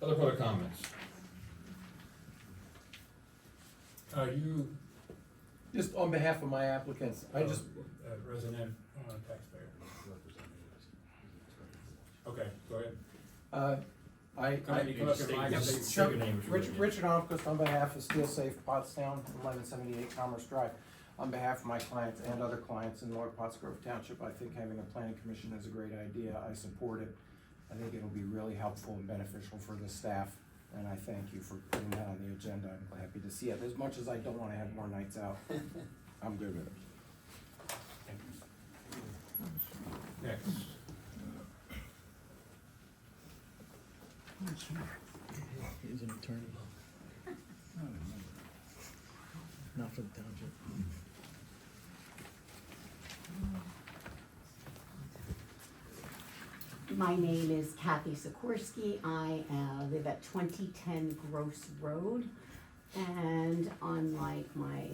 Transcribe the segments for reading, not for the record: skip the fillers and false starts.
Other public comments? You, Just on behalf of my applicants, I just, resident, taxpayer. Okay, go ahead. I, Come in, you can look at mine, Just say- state your name. Richard Almquist on behalf of Steel Safe Pottstown, 1178 Commerce Drive. On behalf of my clients and other clients in North Pottsgrove Township, I think having a planning commission is a great idea. I support it. I think it'll be really helpful and beneficial for the staff, and I thank you for putting that on the agenda. I'm happy to see it. As much as I don't wanna have more nights out, I'm good with it. Next. He's an attorney. Not for the township. My name is Kathy Sikorsky. I live at 2010 Gross Road. And unlike my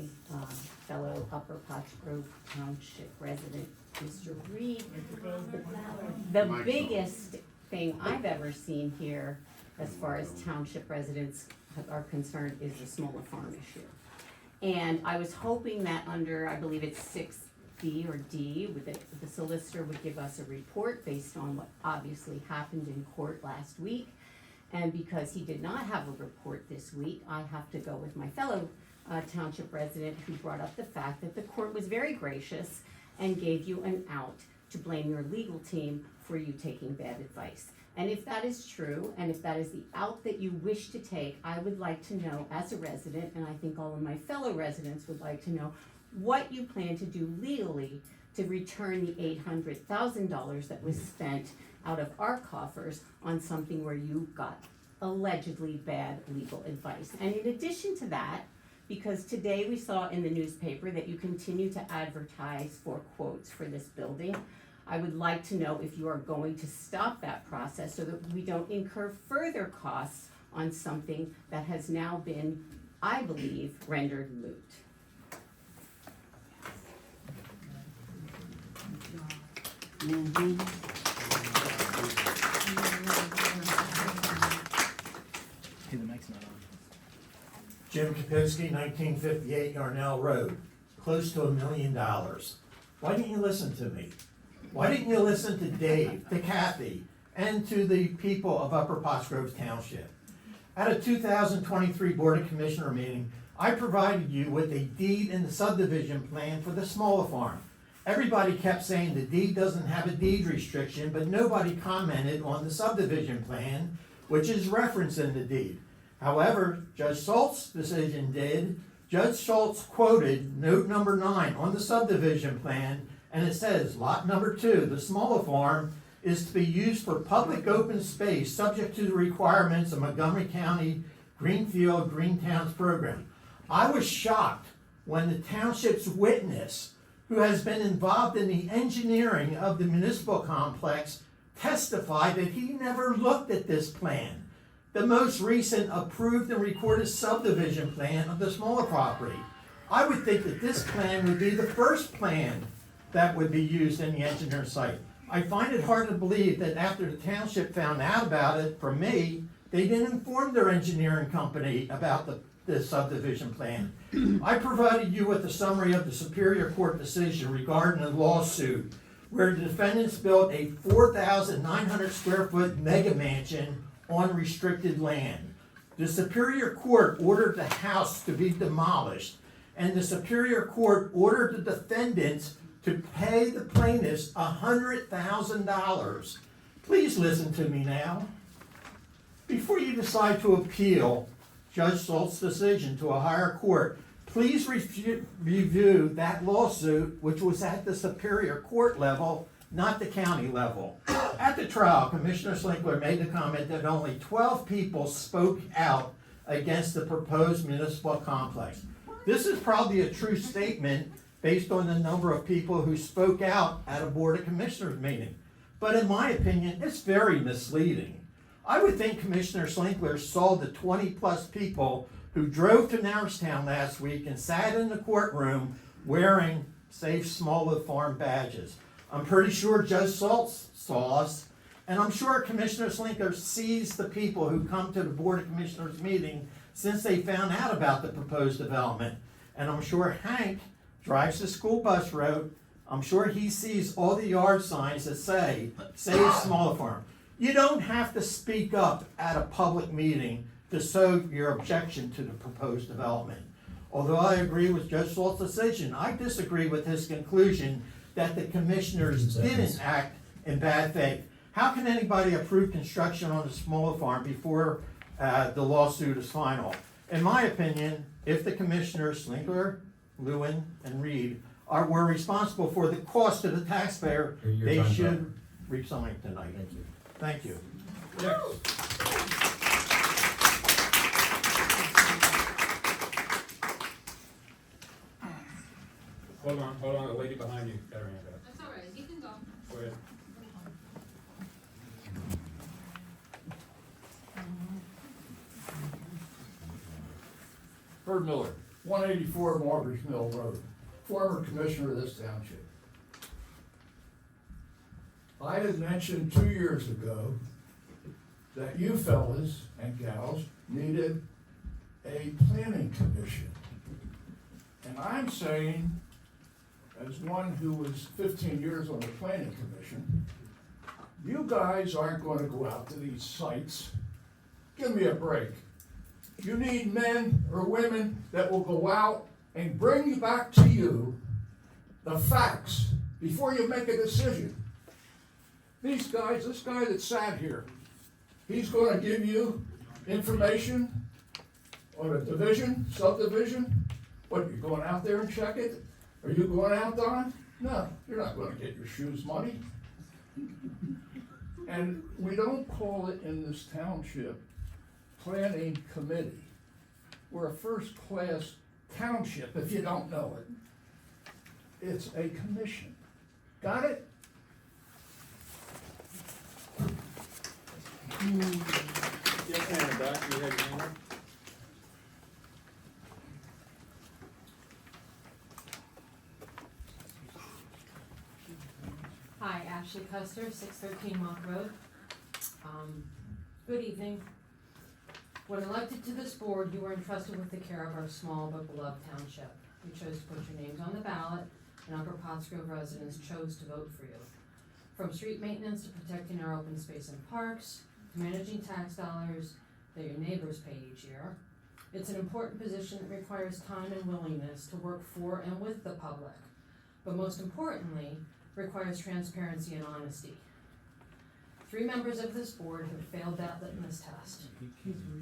fellow Upper Pottsgrove Township resident, Mr. Reed, the biggest thing I've ever seen here as far as township residents are concerned is the smaller farm issue. And I was hoping that under, I believe it's 6B or D, the solicitor would give us a report based on what obviously happened in court last week. And because he did not have a report this week, I have to go with my fellow township resident who brought up the fact that the court was very gracious and gave you an out to blame your legal team for you taking bad advice. And if that is true, and if that is the out that you wish to take, I would like to know as a resident, and I think all of my fellow residents would like to know, what you plan to do legally to return the $800,000 that was spent out of our coffers on something where you got allegedly bad legal advice. And in addition to that, because today we saw in the newspaper that you continue to advertise for quotes for this building, I would like to know if you are going to stop that process so that we don't incur further costs on something that has now been, I believe, rendered moot. Hey, the mic's not on. Jim Kapinski, 1958 Yarnell Road, close to $1 million. Why didn't you listen to me? Why didn't you listen to Dave, to Kathy, and to the people of Upper Pottsgrove Township? At a 2023 Board of Commissioner meeting, I provided you with a deed and the subdivision plan for the smaller farm. Everybody kept saying the deed doesn't have a deed restriction, but nobody commented on the subdivision plan, which is referenced in the deed. However, Judge Schultz's decision did. Judge Schultz quoted note number 9 on the subdivision plan, and it says, lot number 2, the smaller farm, is to be used for public open space, subject to the requirements of Montgomery County Greenfield Green Towns program. I was shocked when the township's witness, who has been involved in the engineering of the municipal complex, testified that he never looked at this plan, the most recent approved and recorded subdivision plan of the smaller property. I would think that this plan would be the first plan that would be used in the engineer site. I find it hard to believe that after the township found out about it from me, they didn't inform their engineering company about the subdivision plan. I provided you with a summary of the Superior Court decision regarding the lawsuit where the defendants built a 4,900 square foot mega mansion on restricted land. The Superior Court ordered the house to be demolished, and the Superior Court ordered the defendants to pay the plaintiffs $100,000. Please listen to me now. Before you decide to appeal Judge Schultz's decision to a higher court, please review that lawsuit, which was at the Superior Court level, not the county level. At the trial, Commissioner Slinkler made the comment that only 12 people spoke out against the proposed municipal complex. This is probably a true statement based on the number of people who spoke out at a Board of Commissioners meeting. But in my opinion, it's very misleading. I would think Commissioner Slinkler saw the 20-plus people who drove to Norristown last week and sat in the courtroom wearing Safe Smallwood Farm badges. I'm pretty sure Judge Schultz saw us, And I'm sure Commissioner Slinker sees the people who come to the Board of Commissioners meeting since they found out about the proposed development. And I'm sure Hank drives the school bus route. I'm sure he sees all the yard signs that say, save smaller farm. You don't have to speak up at a public meeting to show your objection to the proposed development. Although I agree with Judge Salt's decision, I disagree with his conclusion that the commissioners didn't act in bad faith. How can anybody approve construction on a smaller farm before the lawsuit is final? In my opinion, if the commissioners, Slinkler, Lewin, and Reed, were responsible for the cost to the taxpayer, Your they time's should up. resign tonight. Thank you. Thank you. Next. Hold on, the lady behind you got her hand up. That's all right, you can go. Go ahead. Herb Miller, 184 Marbury's Mill Road, former commissioner of this township. I had mentioned 2 years ago that you fellas and gals needed a planning commission. And I'm saying, as one who was 15 years on the planning commission, you guys aren't going to go out to these sites. Give me a break. You need men or women that will go out and bring back to you the facts before you make a decision. These guys, this guy that sat here, he's gonna give you information on a division, subdivision. What, you're going out there and check it? Are you going out, Don? No, you're not gonna get your shoes muddy. And we don't call it in this township planning committee. We're a first-class township, if you don't know it. It's a commission. Got it? Yes, ma'am, Doc, you had your hand up? Hi, Ashley Custer, 613 Monk Road. Good evening. When elected to this board, you were entrusted with the care of our small but beloved township. You chose to put your names on the ballot, and Upper Pottsgrove residents chose to vote for you. From street maintenance to protecting our open space and parks, to managing tax dollars that your neighbors pay each year, it's an important position that requires time and willingness to work for and with the public, but most importantly, requires transparency and honesty. 3 members of this board have failed that litmus test.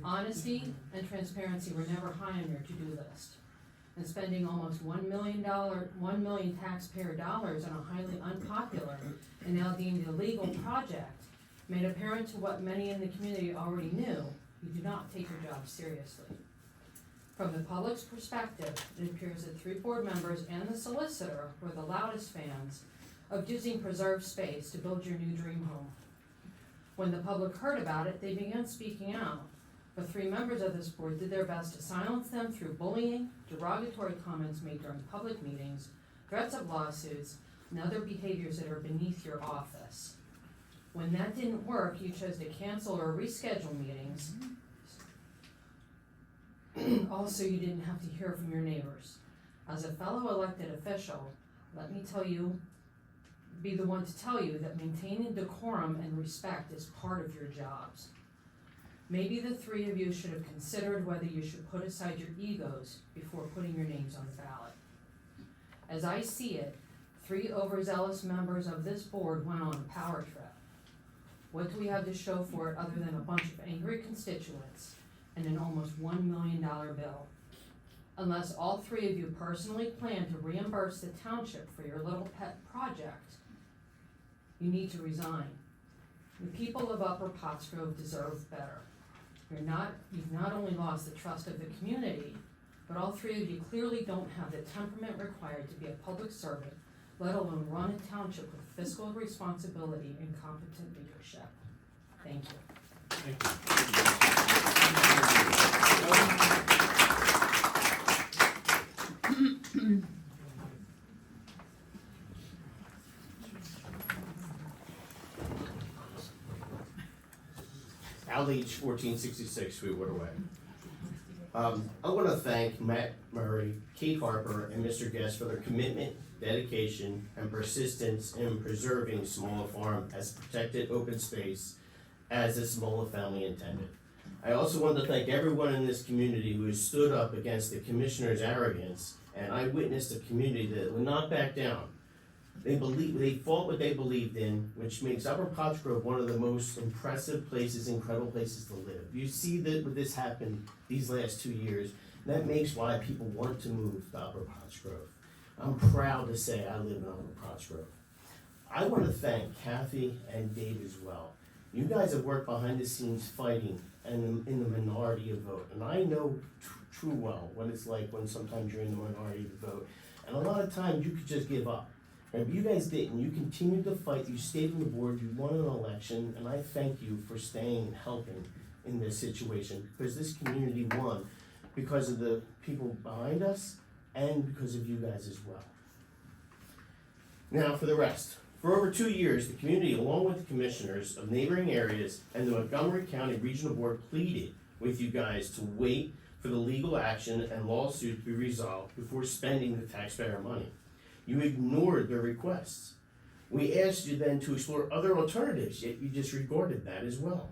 Honesty and transparency were never high on your to-do list. And spending almost $1 million taxpayer dollars on a highly unpopular and now deemed illegal project made apparent to what many in the community already knew: you do not take your job seriously. From the public's perspective, it appears that 3 board members and the solicitor were the loudest fans of using preserved space to build your new dream home. When the public heard about it, they began speaking out, but 3 members of this board did their best to silence them through bullying, derogatory comments made during public meetings, threats of lawsuits, and other behaviors that are beneath your office. When that didn't work, you chose to cancel or reschedule meetings. Also, you didn't have to hear from your neighbors. As a fellow elected official, let me be the one to tell you that maintaining decorum and respect is part of your jobs. Maybe the 3 of you should have considered whether you should put aside your egos before putting your names on the ballot. As I see it, 3 overzealous members of this board went on a power trip. What do we have to show for it other than a bunch of angry constituents and an almost $1 million bill? Unless all 3 of you personally plan to reimburse the township for your little pet project, you need to resign. The people of Upper Pottsgrove deserve better. You've not only lost the trust of the community, but all 3 of you clearly don't have the temperament required to be a public servant, let alone run a township with fiscal responsibility and competent leadership. Thank you. H 1466 Sweetwater Way. I want to thank Matt Murray, Kate Harper, and Mr. Guest for their commitment, dedication, and persistence in preserving Smolla Farm as protected open space as the Smolla family intended. I also want to thank everyone in this community who has stood up against the commissioner's arrogance, and I witnessed a community that would not back down. They fought what they believed in, which makes Upper Pottsgrove one of the most impressive places, incredible places to live. You see that with this happened these last 2 years, that makes why people want to move to Upper Pottsgrove. I'm proud to say I live in Upper Pottsgrove. I want to thank Kathy and Dave as well. You guys have worked behind the scenes fighting and in the minority of vote, and I know true well what it's like when sometimes you're in the minority of vote, and a lot of times you could just give up. And you guys didn't. You continued to fight. You stayed on the board. You won an election, and I thank you for staying and helping in this situation, because this community won because of the people behind us and because of you guys as well. Now for the rest. For over 2 years, the community, along with the commissioners of neighboring areas and the Montgomery County Regional Board, pleaded with you guys to wait for the legal action and lawsuit to be resolved before spending the taxpayer money. You ignored their requests. We asked you then to explore other alternatives, yet you disregarded that as well.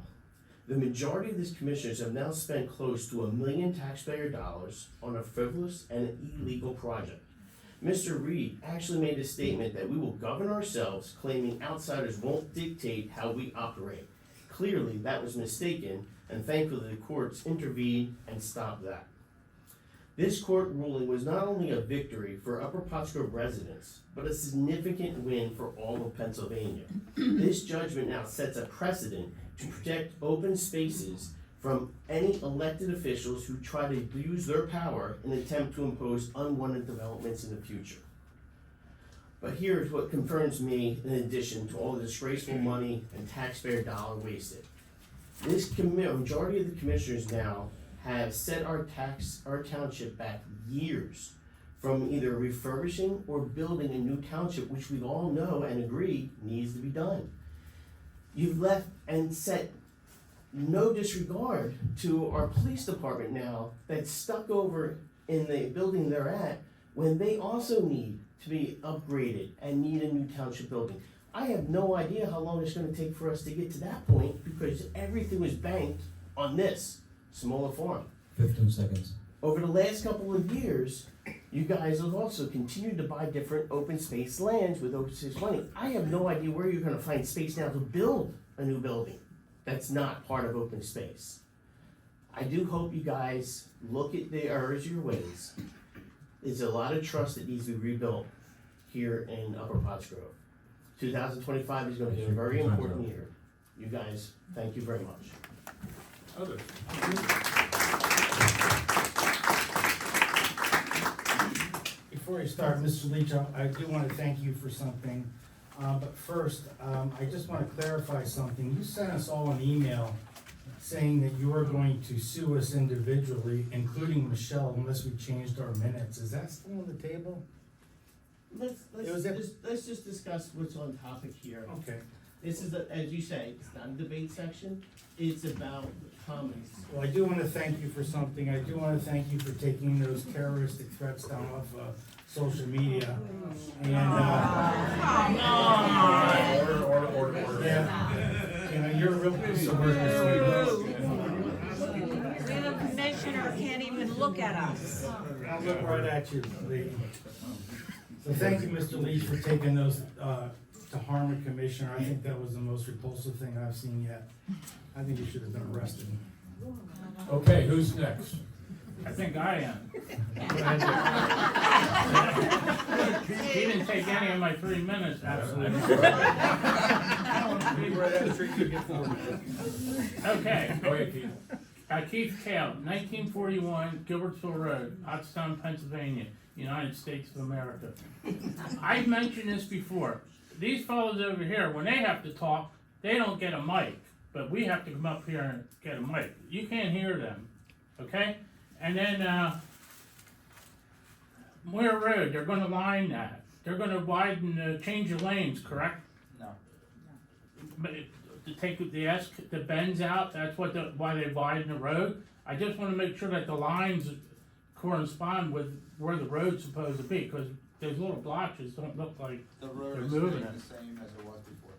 The majority of these commissioners have now spent close to $1 million taxpayer dollars on a frivolous and illegal project. Mr. Reed actually made a statement that we will govern ourselves, claiming outsiders won't dictate how we operate. Clearly, that was mistaken, and thankfully the courts intervened and stopped that. This court ruling was not only a victory for Upper Pottsgrove residents, but a significant win for all of Pennsylvania. This judgment now sets a precedent to protect open spaces from any elected officials who try to use their power in an attempt to impose unwanted developments in the future. But here's what concerns me in addition to all the disgraceful money and taxpayer dollar wasted. This majority of the commissioners now have set our township back years from either refurbishing or building a new township, which we all know and agree needs to be done. You've left and set no disregard to our police department now that's stuck over in the building they're at when they also need to be upgraded and need a new township building. I have no idea how long it's gonna take for us to get to that point because everything was banked on this Smolla Farm. 15 seconds. Over the last couple of years, you guys have also continued to buy different open space lands with open space money. I have no idea where you're gonna find space now to build a new building that's not part of open space. I do hope you guys look at the errors of your ways. There's a lot of trust that needs to be rebuilt here in Upper Pottsgrove. 2025 is gonna be a very important year. You guys, thank you very much. Others? Before you start, Mr. Leach, I do want to thank you for something. But first, I just want to clarify something. You sent us all an email saying that you were going to sue us individually, including Michelle, unless we changed our minutes. Is that still on the table? Let's just discuss what's on topic here. Okay. This is, as you say, it's not a debate section, it's about comments. Well, I do want to thank you for something. I do want to thank you for taking those terroristic threats down off social media. And, Order. yeah, you know, you're a real piece of work, Mr. Leach. The commissioner can't even look at us. I'll look right at you, lady. So thank you, Mr. Leach, for taking those to harm a commissioner. I think that was the most repulsive thing I've seen yet. I think you should have been arrested. Okay, who's next? I think I am. He didn't take any of my 3 minutes. Absolutely. Okay. Go ahead, Keith. Keith Kale, 1941 Gilbertsville Road, Pottstown, Pennsylvania, United States of America. I've mentioned this before. These fellows over here, when they have to talk, they don't get a mic, but we have to come up here and get a mic. You can't hear them, okay? And then Moore Road, they're gonna line that. They're gonna widen, change the lanes, correct? No. But to take the bends out, that's why they widen the road. I just wanna make sure that the lines correspond with where the road's supposed to be, cause those little blotches don't look like, The road They're is moving staying it. the same as it was before.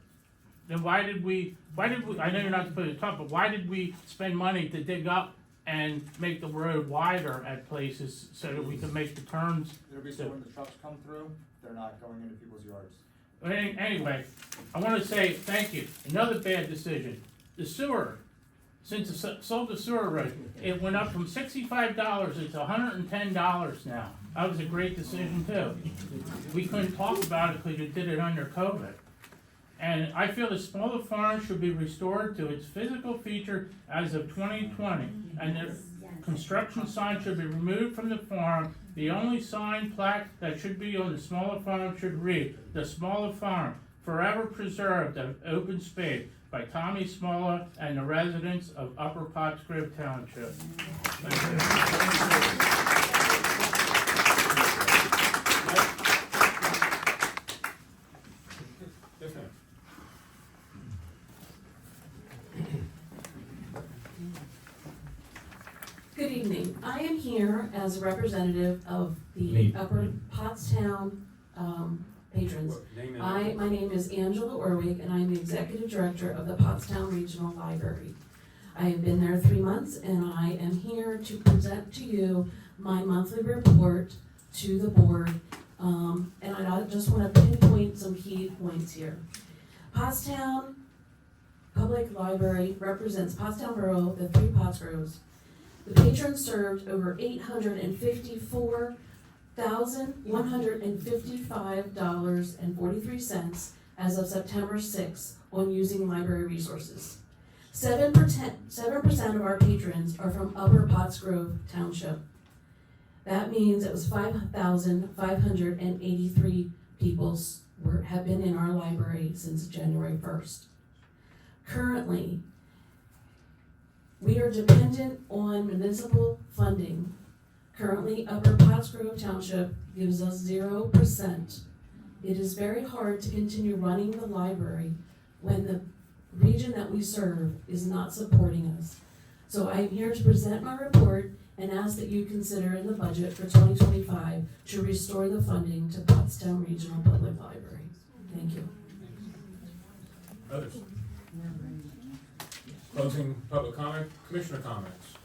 then why did we, I know you're not supposed to talk, but why did we spend money to dig up and make the road wider at places so that we could make the turns? It'll be so when the trucks come through, they're not going into people's yards. But anyway, I wanna say thank you. Another bad decision, the sewer. Since it sold the sewer rate, it went up from $65, it's $110 now. That was a great decision too. We couldn't talk about it because you did it under COVID. And I feel the smaller farm should be restored to its physical feature as of 2020. And the construction sign should be removed from the farm. The only sign plaque that should be on the smaller farm should read, "The Smaller Farm, Forever Preserved of Open Space," by Tommy Smolla and the residents of Upper Pottsgrove Township. Yes, ma'am. Good evening. I am here as a representative of the Me. Upper Pottstown patrons. Name and My name is Angela Orwig, and I'm the Executive Director of the Pottstown Regional Library. I have been there 3 months, and I am here to present to you my monthly report to the board. And I just want to pinpoint some key points here. Pottstown Public Library represents Pottstown Borough, the 3 Pottsgroves. The patrons served over $854,155.43 as of September 6th on using library resources. 7% of our patrons are from Upper Pottsgrove Township. That means it was 5,583 people have been in our library since January 1st. Currently, we are dependent on municipal funding. Currently, Upper Pottsgrove Township gives us 0%. It is very hard to continue running the library when the region that we serve is not supporting us. So I am here to present my report and ask that you consider in the budget for 2025 to restore the funding to Pottstown Regional Public Library. Thank you. Others? Closing public comment, commissioner comments.